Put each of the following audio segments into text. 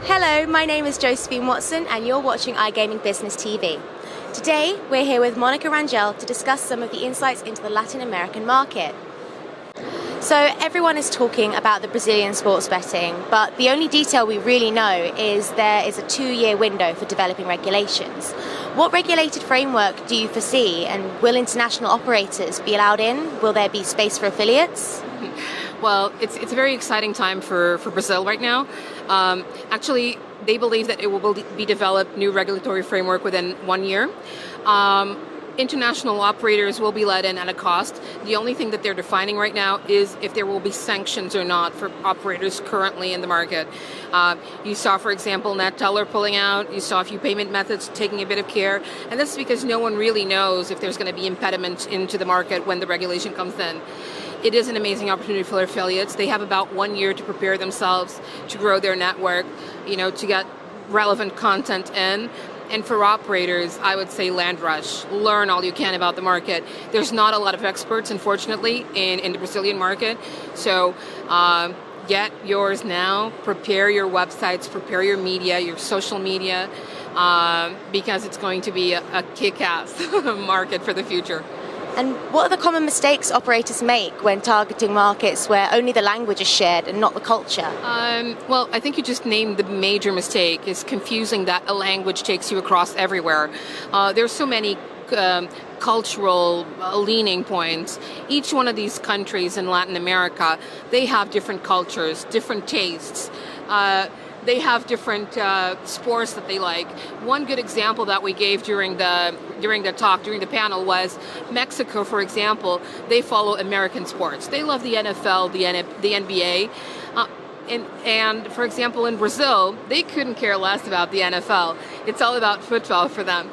Hello, my name is Josephine Watson and you're watching iGaming Business TV. Today, we're here with Monica Rangel to discuss some of the insights into the Latin American market. So everyone is talking about the Brazilian sports betting, but the only detail we really know is there is a 2-year window for developing regulations. What regulated framework do you foresee, and will international operators be allowed in? Will there be space for affiliates? Well, it's a very exciting time for Brazil right now. Actually, they believe that it will be developed new regulatory framework within 1 year. International operators will be let in at a cost. The only thing that they're defining right now is if there will be sanctions or not for operators currently in the market. You saw, for example, NetTeller pulling out. You saw a few payment methods taking a bit of care. And that's because no one really knows if there's going to be impediments into the market when the regulation comes in. It is an amazing opportunity for their affiliates. They have about 1 year to prepare themselves to grow their network, to get relevant content in. And for operators, I would say land rush. Learn all you can about the market. There's not a lot of experts, unfortunately, in the Brazilian market. So get yours now. Prepare your websites, prepare your media, your social media, because it's going to be a kick-ass market for the future. And what are the common mistakes operators make when targeting markets where only the language is shared and not the culture? Well, I think you just named the major mistake, is confusing that a language takes you across everywhere. There's so many cultural leaning points. Each one of these countries in Latin America, they have different cultures, different tastes. They have different sports that they like. One good example that we gave during the panel was Mexico, for example. They follow American sports. They love the NFL, the NBA. And for example, in Brazil, they couldn't care less about the NFL. It's all about football for them.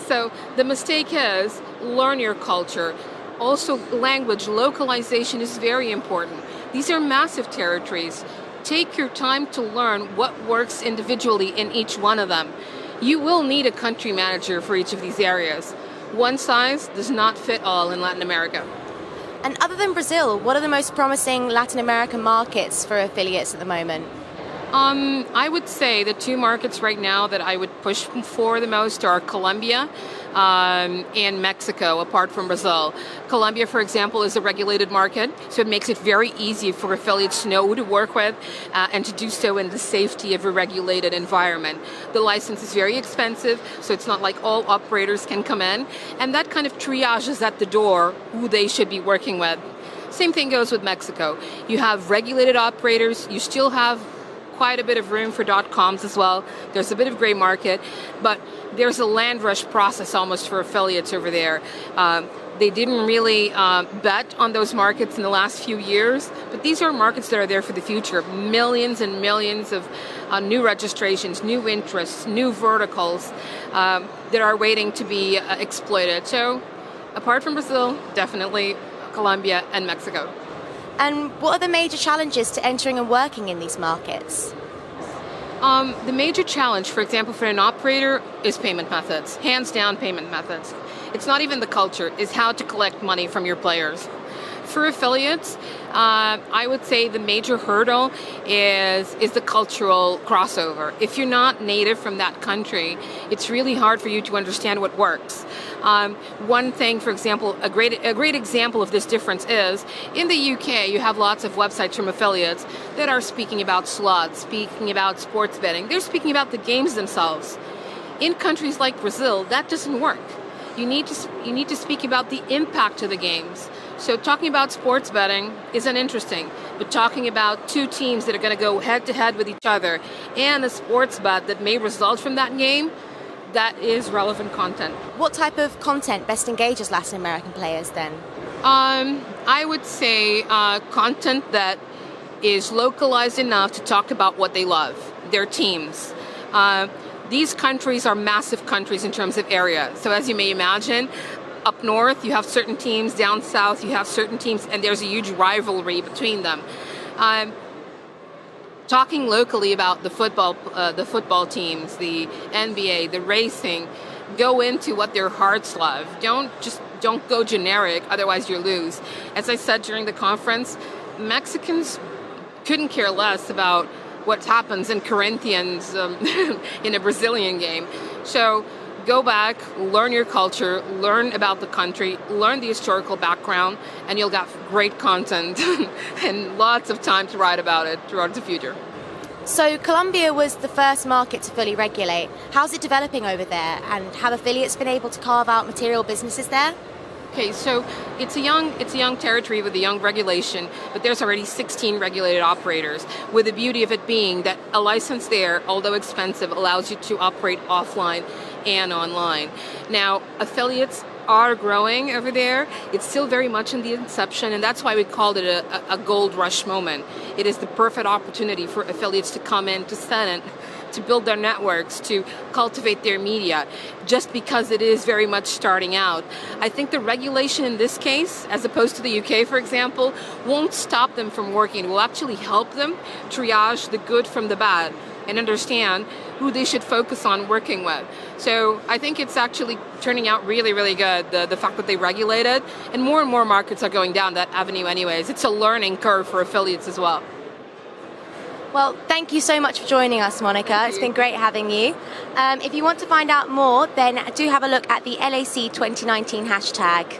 So the mistake is learn your culture. Also, language localization is very important. These are massive territories. Take your time to learn what works individually in each one of them. You will need a country manager for each of these areas. One size does not fit all in Latin America. And other than Brazil, what are the most promising Latin American markets for affiliates at the moment? I would say the 2 markets right now that I would push for the most are Colombia and Mexico, apart from Brazil. Colombia, for example, is a regulated market, so it makes it very easy for affiliates to know who to work with and to do so in the safety of a regulated environment. The license is very expensive, so it's not like all operators can come in, and that kind of triages at the door who they should be working with. Same thing goes with Mexico. You have regulated operators, you still have quite a bit of room for .coms as well. There's a bit of gray market, but there's a land rush process almost for affiliates over there. They didn't really bet on those markets in the last few years, but these are markets that are there for the future. Millions and millions of new registrations, new interests, new verticals that are waiting to be exploited. So apart from Brazil, definitely Colombia and Mexico. And what are the major challenges to entering and working in these markets? The major challenge, for example, for an operator is payment methods. Hands down payment methods. It's not even the culture, it's how to collect money from your players. For affiliates, I would say the major hurdle is the cultural crossover. If you're not native from that country, it's really hard for you to understand what works. One thing, for example, a great example of this difference is, in the UK, you have lots of websites from affiliates that are speaking about slots, speaking about sports betting. They're speaking about the games themselves. In countries like Brazil, that doesn't work. You need to speak about the impact of the games. So talking about sports betting isn't interesting, but talking about 2 teams that are going to go head-to-head with each other and a sports bet that may result from that game, that is relevant content. What type of content best engages Latin American players then? I would say content that is localized enough to talk about what they love, their teams. These countries are massive countries in terms of area. So as you may imagine, up north you have certain teams, down south you have certain teams, and there's a huge rivalry between them. Talking locally about the football teams, the NBA, the racing, go into what their hearts love. Don't go generic, otherwise you lose. As I said during the conference, Mexicans couldn't care less about what happens in Corinthians in a Brazilian game. So go back, learn your culture, learn about the country, learn the historical background, and you'll get great content and lots of time to write about it throughout the future. So Colombia was the first market to fully regulate. How's it developing over there, and have affiliates been able to carve out material businesses there? Okay, so it's a young territory with a young regulation, but there's already 16 regulated operators, with the beauty of it being that a license there, although expensive, allows you to operate offline and online. Now, affiliates are growing over there. It's still very much in the inception, and that's why we called it a gold rush moment. It is the perfect opportunity for affiliates to come in, to set in, to build their networks, to cultivate their media, just because it is very much starting out. I think the regulation in this case, as opposed to the UK, for example, won't stop them from working. It will actually help them triage the good from the bad and understand who they should focus on working with. So I think it's actually turning out really, really good, the fact that they regulate it, and more markets are going down that avenue anyways. It's a learning curve for affiliates as well. Well, thank you so much for joining us, Monica. It's been great having you. If you want to find out more, then do have a look at the LAC 2019 hashtag.